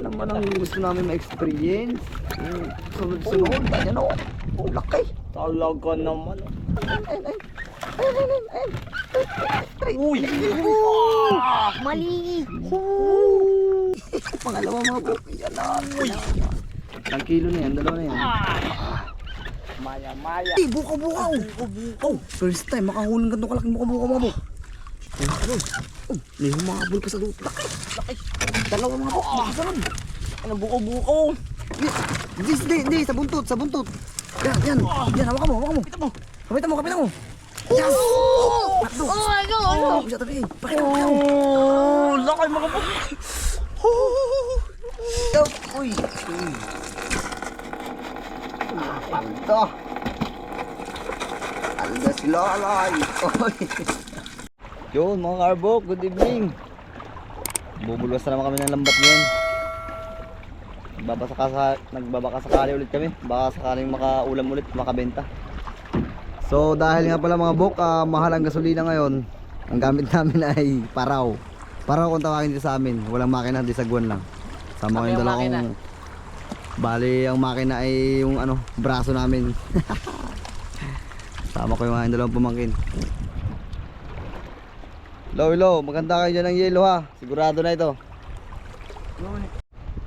naman ang gusto namin ma-experience. Sunod-sunod. Ayan o. Oh, laki. Talaga naman. Ay. Uy! Mali! Pangalawa mga bro. Yan na. Ilang kilo na yan? Dalawa na yan. Maya-maya. Ay, bukaw-bukaw. Oh, first time makahuling ganito kalaking bukaw-bukaw mga bro. May humabol ka sa lupa. Laki. Dalawa mga bro. Makasunod. Ano buko-buko? Hindi. Sa buntot. Yan. Hawakan mo. Kapitan mo. Yes! Tatlo. Oh my God! Oh, siya tabi. Pakita mo. Oh, laki mga buko. Uy. Ito. Alda si Lalay. Yun mga karbok, good evening. Bubulwas na naman kami ng lambat ngayon. Nagbabaka sakali ulit kami. Baka sakaling makaulam ulit, makabenta. So dahil nga pala mga bok, mahal ang gasolina ngayon. Ang gamit namin ay paraw. Paraw kung tawagin dito sa amin. Walang makina, di sagwan lang. Sama ko yung dalawang. Bali ang makina ay yung braso namin. Sama ko yung dalawang pumangkin. Hello, maganda kayo dyan ng yelo ha. Sigurado na ito.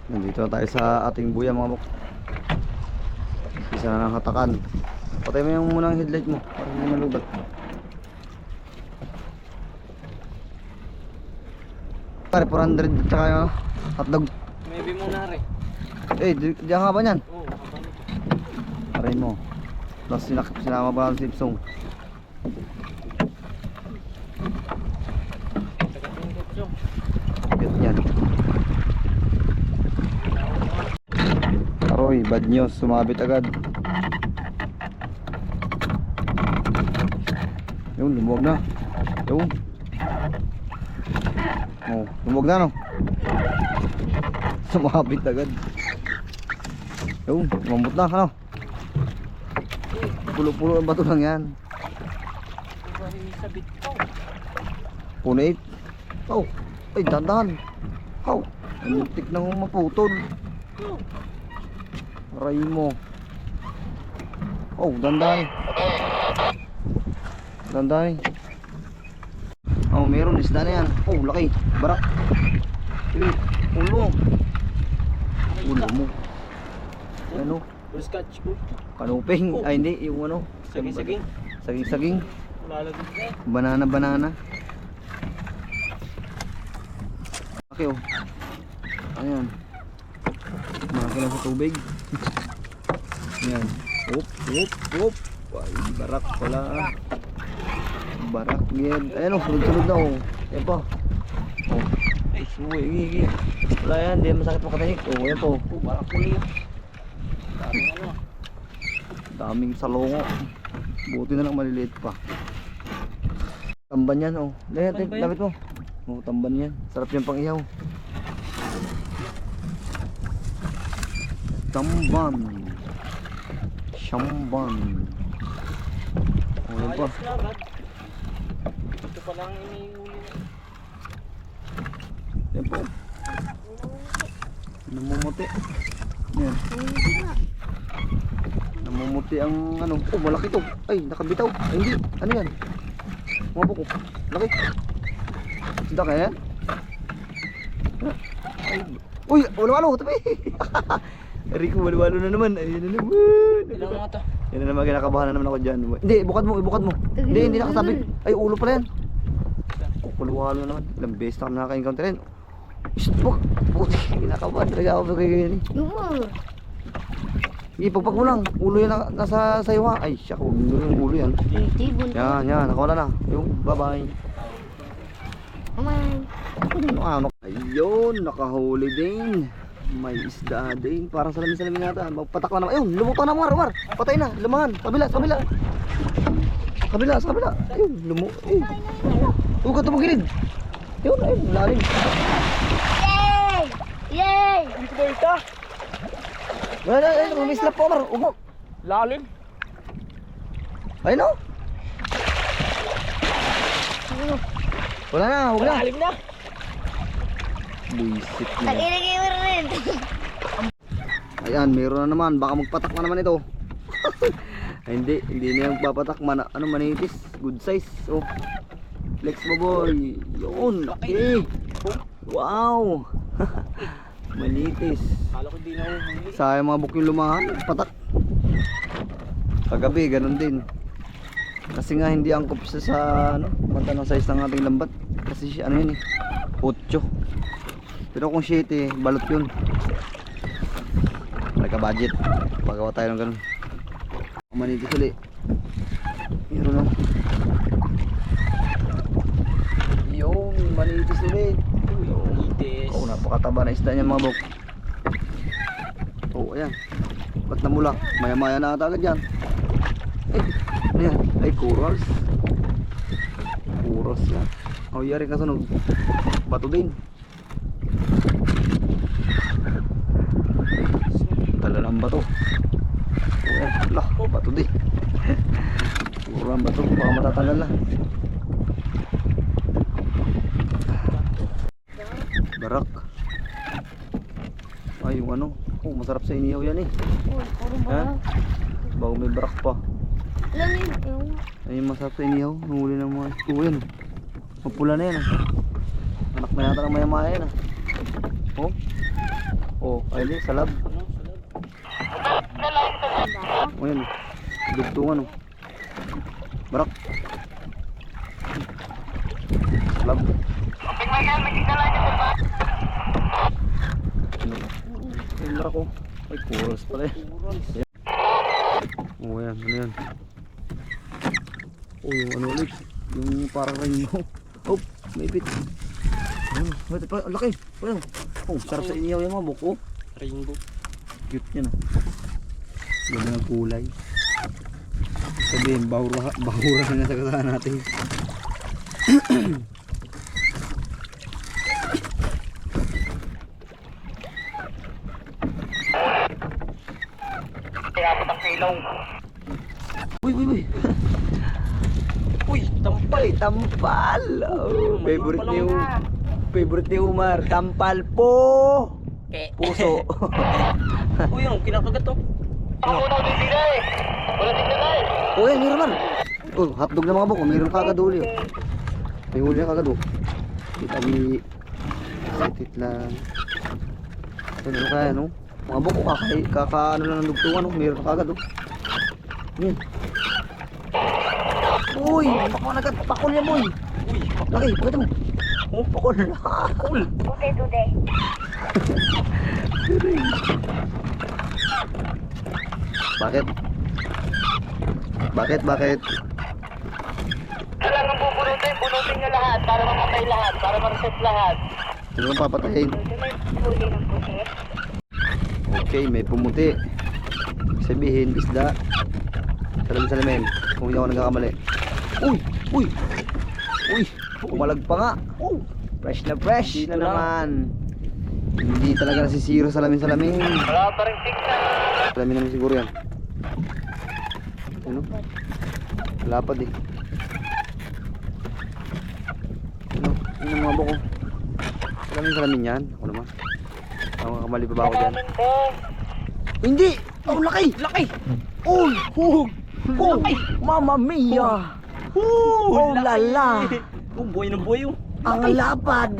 Nandito na tayo sa ating buya mga bok. Isa na ng hatakan. Patay mo yung munang headlight mo para hindi malubat. Pare 400 tsaka yung hotdog. Maybe muna rin. Diyan nga ba yan? Oo, Aray mo. Tapos sinama pa ng sipsong. Yan. Aroy, bad news. Sumabit agad. Yung lumuwag na. Yung. Oh, lumuwag na no. Sumabit agad. Yung, lumambot na ano. Pulo-pulo ang bato lang yan. Puno 8. Oh, ay dandan. Oh, muntik na maputol. Aray mo. Oh, dandan. Dandan. Oh, meron isda na yan. Oh, laki. Barak. Ulo. Ulo mo. Ano? Scotch. Kanuping. Ay hindi, yung Saging. Saging. Lalagay na. Banana. Okay oh. Ayan. Malaki lang sa tubig. Ayan. Oop. Ay, barak pala. Barak yan. Ayan oh, sunod na oh. Ayan pa. Oh. Ay, suwi. Wala yan, hindi masakit makatanik. Oh, ayan po. Barak muli. Daming salongo. Buti na lang maliliit pa. Tamban yan oh. Lapit mo. Oh, tamban yan. Sarap yan pang ihaw. Tamban. Shamban. Oh, yan pa. Ito pa lang iniuli. Yan po. Namumuti. Yan. Namumuti ang oh malaki to. Ay nakabitaw. Ay hindi. Ano yan? Mga buko. Laki. Sida kaya yan? Ay. Uy walo tabi. Rico walo na naman. Ayun na naman. Ilang mga to? Yan na naman kinakabahan na naman ako dyan. Hindi ibukad mo. Hindi nakasabit. Ay ulo pala yan. Walo naman. Ilang beses na kami nakaka-encounter yan. Stop. Buti kinakabahan talaga ako sa ganyan. Ipagpag mo lang, ulo yan nasa sayo ha. Ay siya, huwag mo yung ulo yan. Yan, nakawala na. Yung bye-bye. Ayun, nakahuli din. May isda din. Parang salamin-salamin nata. Magpatak na naman. Ayun, lumutang na Mar. Patay na, lumahan. Kabila. Ayun, huwag ka tumagilid. Ayun, lalim. Yay! Dito ba ito? Rumislap po Mar. Ugok. Lalim. Ayun o. Wala na, huwag na. Lalim na. Buisit na. Ilagay mo rin. Ayan, meron na naman. Baka magpatak na naman ito. Ay, hindi na yung papatak. Manitis. Good size. Oh. Flex mo boy. Yun. Okay. Wow. Manitis. Kala ko di na huli. Sayang mga bukyong lumahan. Patak. Kagabi, ganun din. Kasi nga hindi angkop siya sa mata ng size ng ating lambat. Kasi siya, ano yun eh, 8. Pero kung 7, balot yun. Like a budget. Pagawa tayo ng ganun. Manitis ulit. Meron lang. Yung manitis ulit. Manitis. Oh, napakataba na isda niya mga bok. Oh, ayan. Ba't namula? Maya-maya na ata agad yan. Ano yan? Ay, corals. Corals yan. Oh, yari ka sunog. Bato din. Tala ng bato. Oh, yan. Lah, bato din. Puro ang bato. Baka matatanggal na. Barak. Ay, yung ano. Oh, masarap sa inihaw yan eh. Ha? Bago may barak pa. Ay, masarap sa inihaw. Nahuli ng mga ito yan. Mapula na yan ah. Anak na yata ng maya-maya yan ah. Oh. Oh, ayun eh, salab. Oh, yan. Dugtungan oh. Barak. Salab. Ay, barak oh. Ay, kuros pala eh. Oh, yan. Ano yan? Oh, yung ano ulit. Yung parang rainbow. Oh, may bit. Wait, pa, laki. Oh, sarap sa inihaw yung mga buko. Rainbow. Cute yan ah. Ganda ng kulay. Sabihin, bahura na sa kasama natin. Uy. Uy, tampal. Ay, tampal. Oh, favorite ni Umar. Tampal po. Puso. Uy, yung kinakagat to. Oh, yan, meron man. Oh, hotdog na mga buko. Meron kagad uli. Oh. May huli na kagad. Oh. Kita sitit lang. Ano kaya, no? Mga buko, kakaano lang ng dugtungan. Oh. Meron kagad. Oh. Yan. Uy, pakol yan mo. Uy, Laki, pakita mo. Oh, pakol. pakul. Today. Bakit? Kailangan bunutin nyo lahat para mamatay lahat, para ma-reset lahat. Ano ang papatayin? May huli ng puti. Okay, may pumuti. Sabihin, isda. Salamin. Kung hindi ako nagkakamali. Uy! Umalag pa nga. Fresh na Dito na. naman. Hindi talaga nasisiro salamin. Wala pa rin tignan. Salamin naman siguro yan. Ano? Lapad eh. Ano? Ano mga buko? Salamin yan. Ako naman. Kamali pa ba ako dyan? Hindi! Oh, laki! Laki! Oh! Mamma mia! Oh, lala! Oh, buhay na buhay oh. Ang lapad!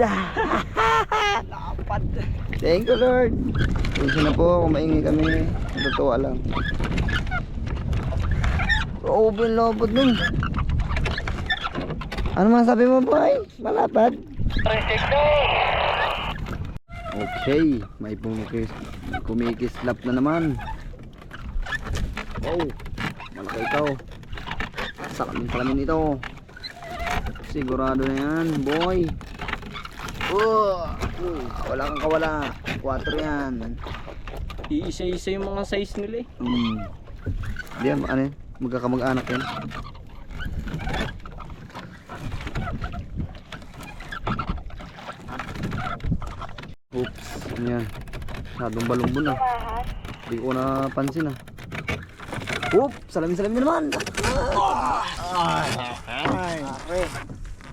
Lapad. Thank you, Lord! Kasi na po, kung maingi kami. Totoo lang. Oh, binlobot nun. Ano masabi mo, boy? Malapad? Okay, may kumikislap na naman. Wow, malaki ito. Salamin ito. Sigurado na yan, boy. Wala kang kawala. 4 yan. Iisa-isa yung mga size nila eh. Hindi yan, ano yan? Magkakamag-anak yan. Oops, ano yan? Masyadong balong na. Hindi ko napansin ah. Oop, salamin na naman.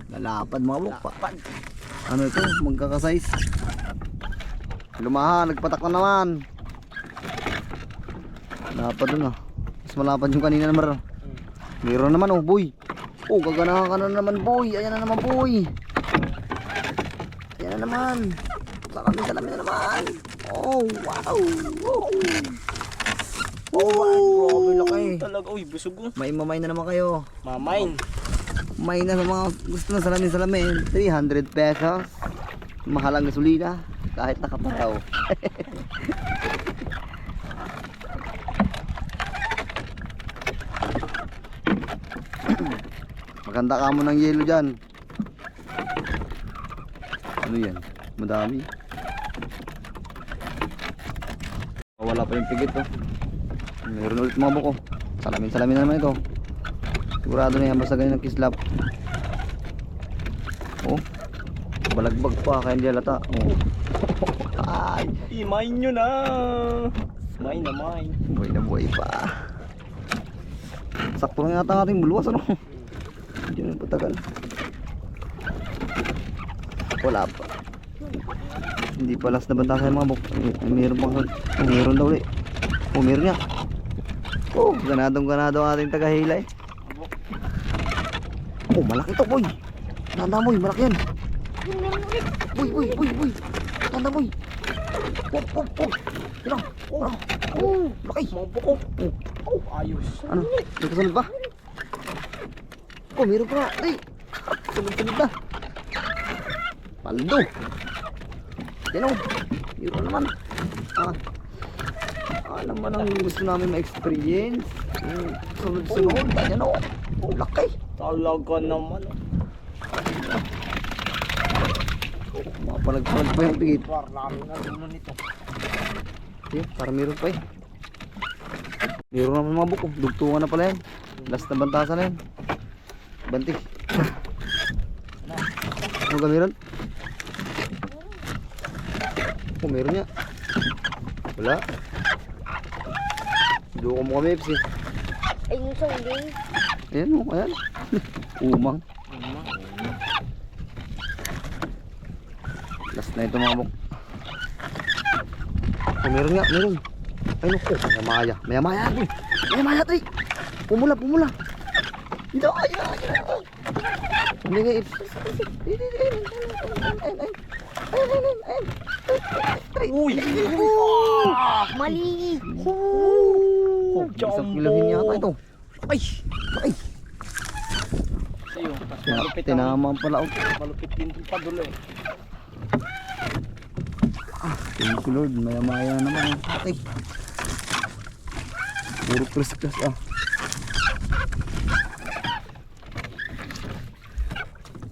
Lalapad mga bukpa. Ano ito? Magkakasize. Lumahan, nagpatak na naman. Lapad dun ah. Mas malapad yung kanina naman. Meron naman oh, boy. Oh, gaganahan ka na naman, boy. Ayan na naman, boy. Ayan na naman. Salamin na naman. Oh, wow. Oh, grabe laki. Talaga, uy, busog ko. May mamay na naman kayo. Mamain. May na sa mga gusto na salamin. 300 pesos. Mahalang gasolina. Kahit nakaparaw. Maganda ka mo ng yelo dyan. Ano yan? Madami. Wala pa yung pigit oh. Meron ulit mga buko. Salamin na naman ito. Sigurado na yan basta ganyan ng kislap. Oh, balagbag pa kaya hindi halata. Oh. Ay, Imain nyo na. Main na main. buhay na buhay pa. Sakto lang yata ating bulwas ano. Hindi na patagal. Wala pa. Hindi pa last na banta sa mga buk. Meron pang meron daw ulit. Oh, meron niya. Oh, ganadong ang ating tagahilay. Oh, malaki to boy. Tanda mo, malaki yan. Boy. Tanda mo. Pop. Yan. Oh, laki. Mga buko. Oh, ayos. Ano? May kasunod pa? Oh, meron pa nga. Ay, sunod na. Paldo. Yan o. Meron naman. Naman ang gusto namin ma-experience. Sunod. Yan o. Oh, laki. Talaga naman. Mapalag pa yung pigit. Lalo na naman ito. Yan, para meron pa eh. Meron naman mga buko. Dugtungan na pala yan. Last na bantasan na yan. Bantik. Ano ka meron? Oh, meron niya. Wala. Duko mo kami, Epsi. Ay, yung songling. Ayan o, ayan. Umang. Last na ito mga buk. Oh, meron nga, meron. Ay naku, mayamaya. Mayamaya tayo. Pumula. Ito, ayan. Hindi nga, Epsi. Uy! Mali. Oh, isang kilahin yata ito. Ay. Sa'yo, mas malupit ang Tinaman pala ako. malupit din pa dulo eh. Thank you Lord, maya naman. Okay. Puro plus ah.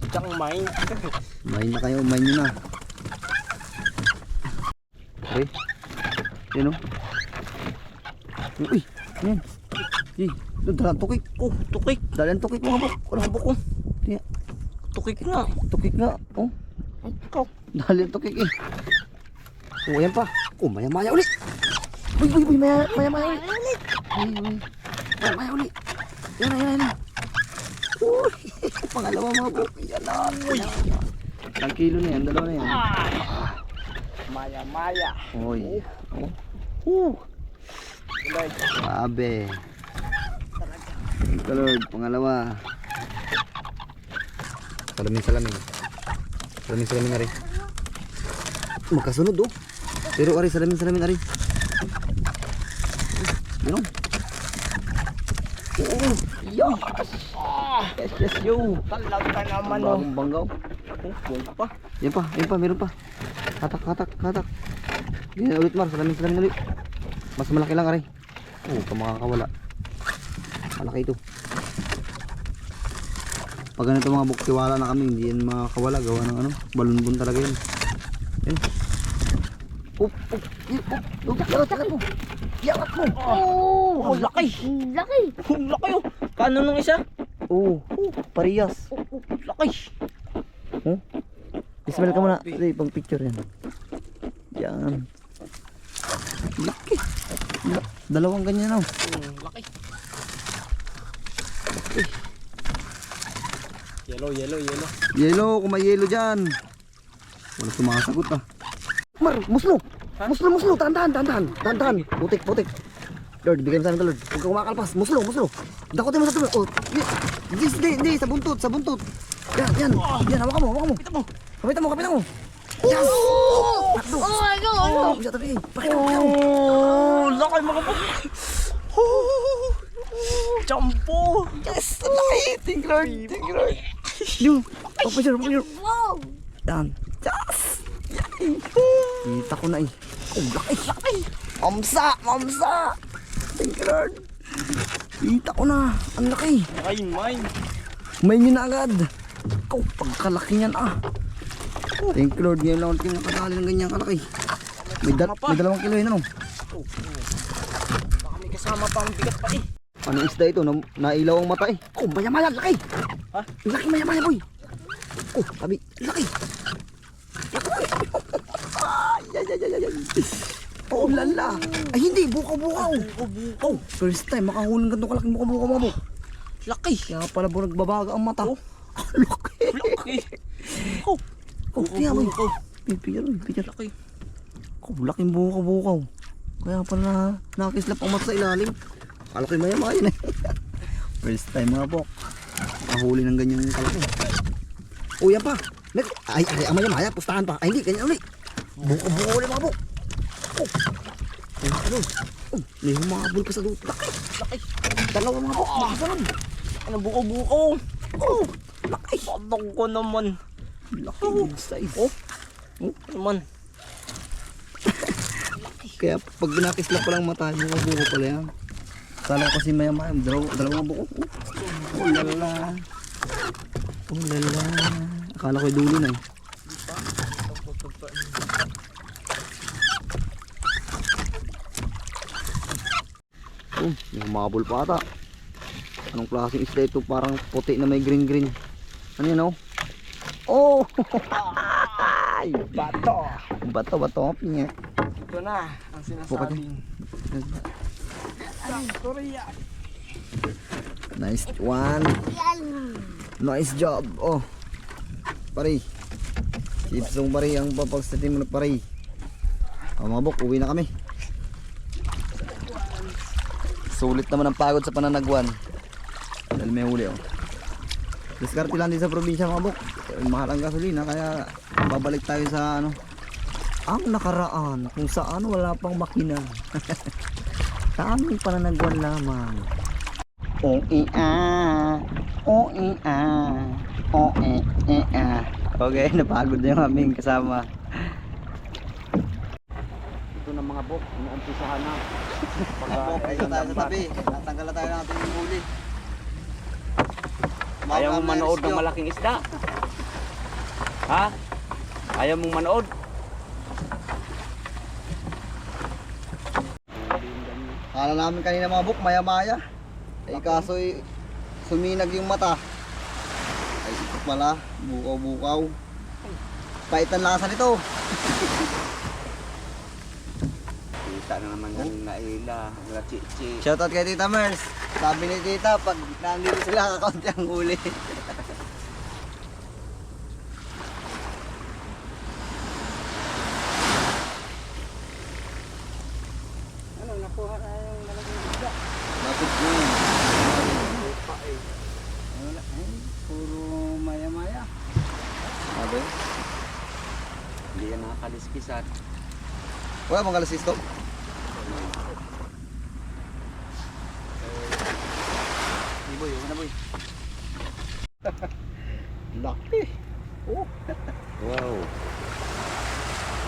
Tsaka main. Main na kayo, main nyo na. Okay. Yan o. Uy, yan. Dalang tukik. Oh, tukik. Dalang tukik mga buk. Walang buko. Yan. Tukik nga. Tukik nga. Oh, Ikaw. dalang tukik eh. Oh, ayan pa. Oh, maya ulit. Uy, maya ulit. Maya ulit. Yan. Uy, pangalawa mga buk. Yan na. Uy. Ilang kilo na yan, dalawa na yan. Maya. Uy. Oh. Lord. Grabe. Thank you Lord, pangalawa. Salamin na rin. Magkasunod oh. Pero ari salamin ari. Yun. Oh, yo. Yes, yo. Talaga naman oh. Bagong banggaw. Oh, buwan pa. Yan pa, meron pa. Hatak. Yan ulit Mar, salamin ulit. Mas malaki lang ari. Oh, kamakakawala. Malaki ito. Pag ganito mga buktiwala na kami, hindi yan makakawala. Gawa ng ano, balunbon talaga yan. Yan. Yakat mo. Oh, laki. Laki. Oh, laki oh. Kano nung isa? Oh, parehas. Laki. Oh. Ismail ka muna. Dali, pang picture yan. Yan. Laki. Dalawang ganyan oh. Laki. Yellow. Yellow, kung may yellow dyan. Wala sumasagot ah. Mar, muslo. Muslo, tantan. Putik. Lord, bigyan mo sa amin ka, Lord. Huwag ka kumakalpas. Muslo. Dakotin mo sa tubig. Oh, hindi, sa buntot. Yan, hawakan mo. Kapitan mo. Yes! Oh my God! Sa tabi. Pakita mo. Oh, laki mga po. Oh, Champo. Yes! Laki! Thank you, Lord. Yung, papasir. Wow! Yan. Yes! Kita ko na eh. Oh, laki. Mamsa! Thank you, Lord. Kita ko na. Ang laki. Ay, mine. May nyo na agad. Ikaw, pagkalaki niyan ah. Thank you, Lord. Ngayon lang ulit yung nakadali ng ganyan kalaki. May 2 kilo yun ano. Baka may kasama pa ang bigat pa eh. Anong isda ito? Nailaw ang mata eh. Oh, maya-maya, laki. Ha? Laki, maya-maya, boy. Oh, tabi, laki. Ay. Oh, lala. Ay, hindi, bukaw. Oh, first time, makahuling ganito kalaking bukaw mga bo. Laki. Kaya pala po nagbabaga ang mata. Laki. Oh, tiyan mo. Picture. Laki. Oh, laking bukaw. Kaya pala nakislap ang mata sa ilalim. Akala ko yung maya-maya na. First time mga bok. Nakahuli ng ganyang kalaki. Oh, yan pa. Ay, ang maya-maya. Pustahan pa. Ay, hindi. Ganyan ulit. Bukaw ulit mga bok. Oh, may humabol pa sa lupa. Laki. Dalawa mga bok. Makasunod. Ano buko-buko. Oh, laki. Sadong ko naman. Laki size. Oh, naman. Kaya pag binakislap pa lang mata, buko pala yan. Kala ko kasi maya-maya, dalawang buko. Oh lala. Akala ko yung dulo na eh. Oh, may humabol pa ata. Anong klaseng isda ito? Parang puti na may green. Ano yan oh? Oh! Ay, bato. Pinya. Ito na ang sinasabing. Korea. Nice one. Nice job. Oh. Pare. Sipsong pare ang papagsatin mo na pare. Mga bok, uwi na kami. Sulit naman ang pagod sa pananagwan. Dahil may huli oh. Diskarte lang din sa probinsya mga bok. Mahal ang gasolina kaya babalik tayo sa ano. Ang nakaraan kung saan wala pang makina. Sa aming pananagwan lamang. Okay, napagod na yung aming kasama. Ito na mga bok, inuumpisahan na. Bok, ito tayo sa tabi. Natanggal na tayo natin yung huli. Ayaw mong manood ng malaking isda? Ha? Ayaw mong manood? Kala namin kanina mga bok, maya-maya. Eh kaso suminag yung mata. Ay ito pala, bukaw. Paitan lasa nito. Kita na naman yung naila, wala chichi. Shoutout kay Tita Mers. Sabi ni Tita, pag nandito sila, kakaunti ang huli. Ano, nakuha na yung malaking isda. Bakit yun? Lupa eh. Wala eh, puro maya-maya. Sabi? Hindi yan nakakaliskisan. Wala bang kalasis to? Boy, huwag na boy. Laki. Oh. Wow.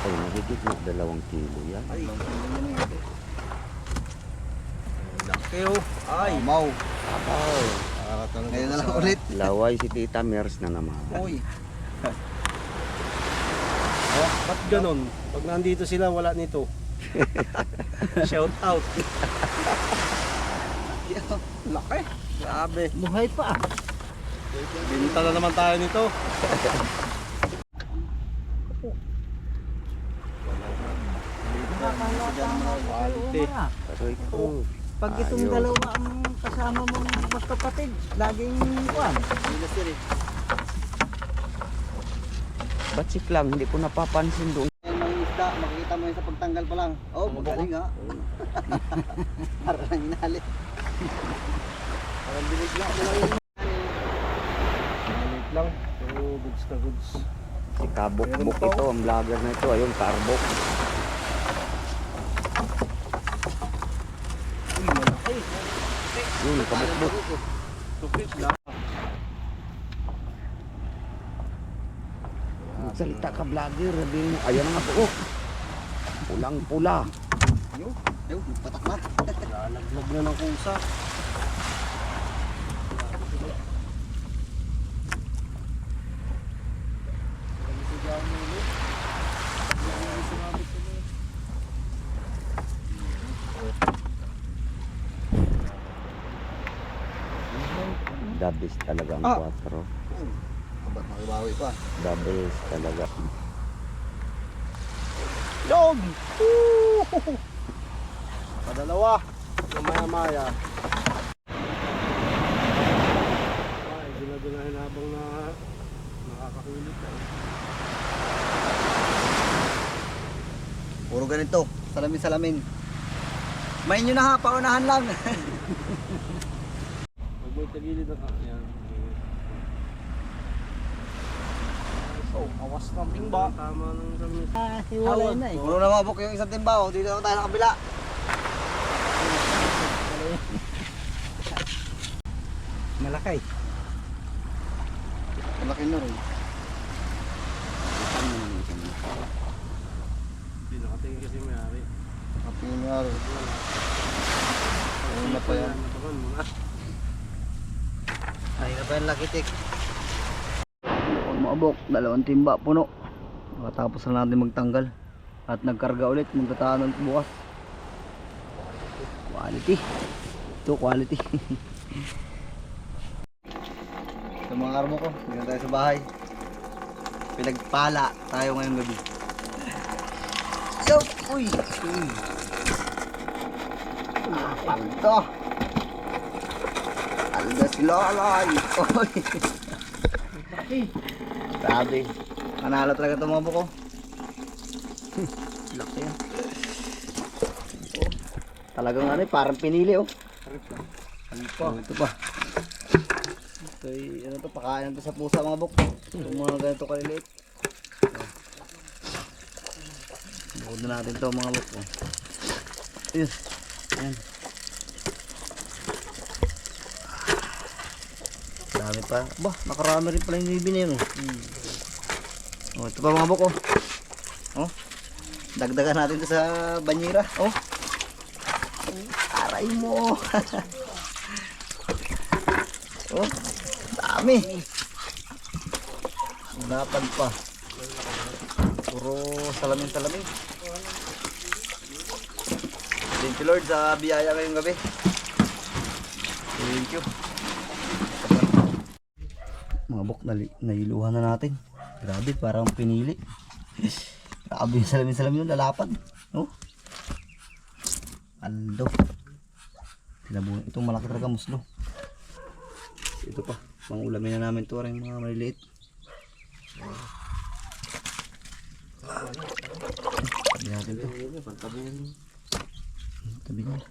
Ay, nagigit na 2 kilo yan. Ay, Laki oh. Ay. mau. Abaw. Ngayon na lang ulit. Laway si Tita Mers na naman. Uy. Oh, ba't ganon? Pag nandito sila, wala nito. Shout out. Laki. Grabe. Buhay pa. Binta na naman tayo nito. Quality. Aroy ko. Pag itong Ayaw. dalawa ang kasama mong magkapatid, laging kuwan. Ba't si Klang hindi ko napapansin doon? Mga isda, makikita Kita mo yun sa pagtanggal pa lang. Oh, magaling ha. Para lang inali. Parang bilig lang. Maliit lang. Pero goods na goods. Si Kabok-bok ito, ang vlogger na ito. Ayun, Karbok. Yun, Kabok-bok. Tupit lang. Salita ka vlogger, sabihin mo, ayan nga po. Oh. Pulang-pula. Ayun, patak na. Lalaglag na ng kusa. The best talaga ang 4. Ba't makibawi pa? The best talaga. Yog! Padalawa. Maya-maya. Ay, ginaganahin habang nakakakulit. Puro ganito. Salamin-salamin. Main nyo na ha, paunahan lang. Huwag mo itagilid na yan. Oh, awas ng timba. Tama ng salamin. Hiwalay na eh. Puro na mabok yung isang timba. Oh. Dito na tayo sa kabila. Malaki. Malaki na rin. Hindi nakatingin kasi may-ari. Kapinyar. Ayun na pa yan. Napakan mo na. Ayun na pa yan, lakitik. Mabok, 2 timba puno. Makatapos na natin magtanggal. At nagkarga ulit, magtatahan bukas. Quality. Ito, quality. Ito mga karmo ko, hindi tayo sa bahay. Pinagpala tayo ngayong gabi. So, uy! Ito! Alda si Lalay! Uy! Grabe. Manalo talaga ito mga buko. Laki yan. Oh, talagang ano eh, parang pinili oh. Ito pa. Ito ano to, pakain to sa pusa mga buko. Itong mga ganito kaliliit. Bukod na natin to mga buko. Ayun. Ayan. Dami pa. Bah, nakarami rin pala yung ibig na yun. Oh, ito pa mga buko. Oh. Dagdagan natin ito sa banyera. Oh. Aray mo. Oh. Dami. Dapat pa. Puro salamin-salamin. Thank you Lord sa biyaya ngayong gabi. Thank you. Mga buk, nailuhan na natin. Grabe, parang pinili. Grabe yung salamin-salamin yun, lalapad. Oh. Aldo. Tinabunan. Itong malaki talaga muslo. Ito pa, pang ulamin na namin ito rin mga maliliit. Tabi natin ito. Tabi natin.